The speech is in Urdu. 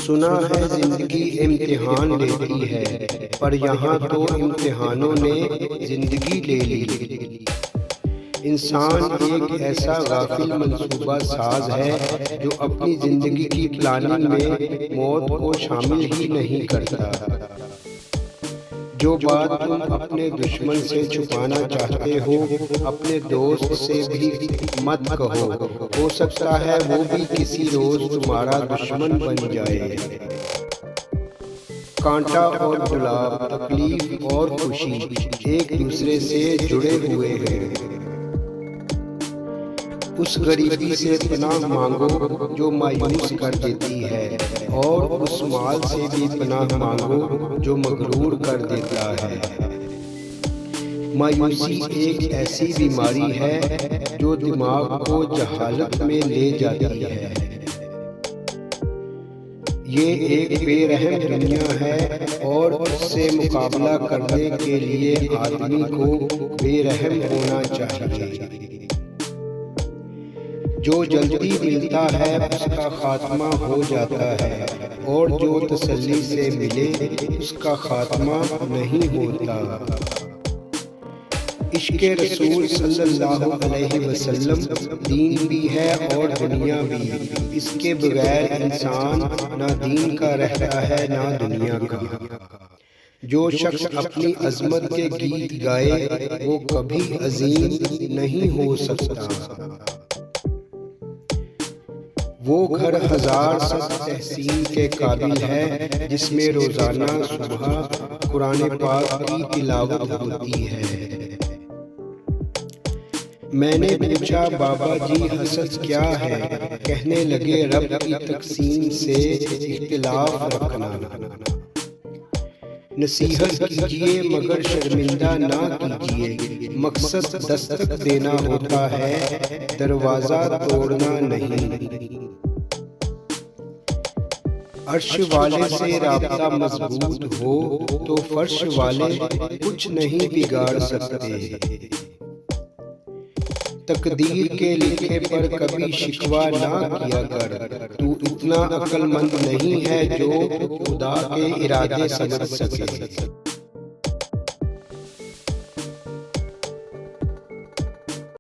سنا ہے زندگی امتحان لیتی ہے، پر یہاں تو امتحانوں نے زندگی لے لی۔ انسان ایک ایسا غافل منصوبہ ساز ہے جو اپنی زندگی کی پلاننگ میں موت کو شامل ہی نہیں کرتا۔ جو بات تم اپنے دشمن سے چھپانا چاہتے ہو اپنے دوست سے بھی مت کہو، ہو سکتا ہے وہ بھی کسی روز تمہارا دشمن بن جائے۔ کانٹا اور گلاب، تکلیف اور خوشی ایک دوسرے سے جڑے ہوئے ہیں۔ اس غریبی سے پناہ مانگو جو مایوس کر دیتی ہے، اور اس مال سے بھی پناہ مانگو جو مغرور کر دیتا ہے۔ مایوسی ایک ایسی بیماری ہے جو دماغ کو جہالت میں لے جاتی ہے۔ یہ ایک بے رحم دنیا ہے، اور اس سے مقابلہ کرنے کے لیے آدمی کو بے رحم ہونا چاہیے۔ جو جلدی ملتا ہے اس کا خاتمہ ہو جاتا ہے، اور جو تسلی سے ملے اس کا خاتمہ نہیں ہوتا۔ عشق رسول صلی اللہ علیہ وسلم دین بھی ہے اور دنیا بھی۔ اس کے بغیر انسان نہ دین کا رہتا ہے نہ دنیا کا۔ جو شخص اپنی عظمت کے گیت گائے وہ کبھی عظیم نہیں ہو سکتا۔ وہ گھر ہزار صد تحسین کے قابل ہے جس میں روزانہ صبح قرآن پاک کی تلاوت ہوتی ہے۔ میں نے پوچھا بابا جی حسد کیا ہے؟ کہنے لگے رب کی تقسیم سے اختلاف رکھنا۔ نصیحت کیجیے مگر شرمندہ نہ کیجیے، مقصد دستک دینا ہوتا ہے، دروازہ توڑنا نہیں۔ عرش والے سے رابطہ مضبوط ہو تو فرش والے کچھ نہیں بگاڑ سکتے۔ تقدیر کے لکھے پر کبھی شکوہ نہ کیا کر، تو اتنا عقل مند نہیں ہے جو خدا کے ارادے سمجھ سکے۔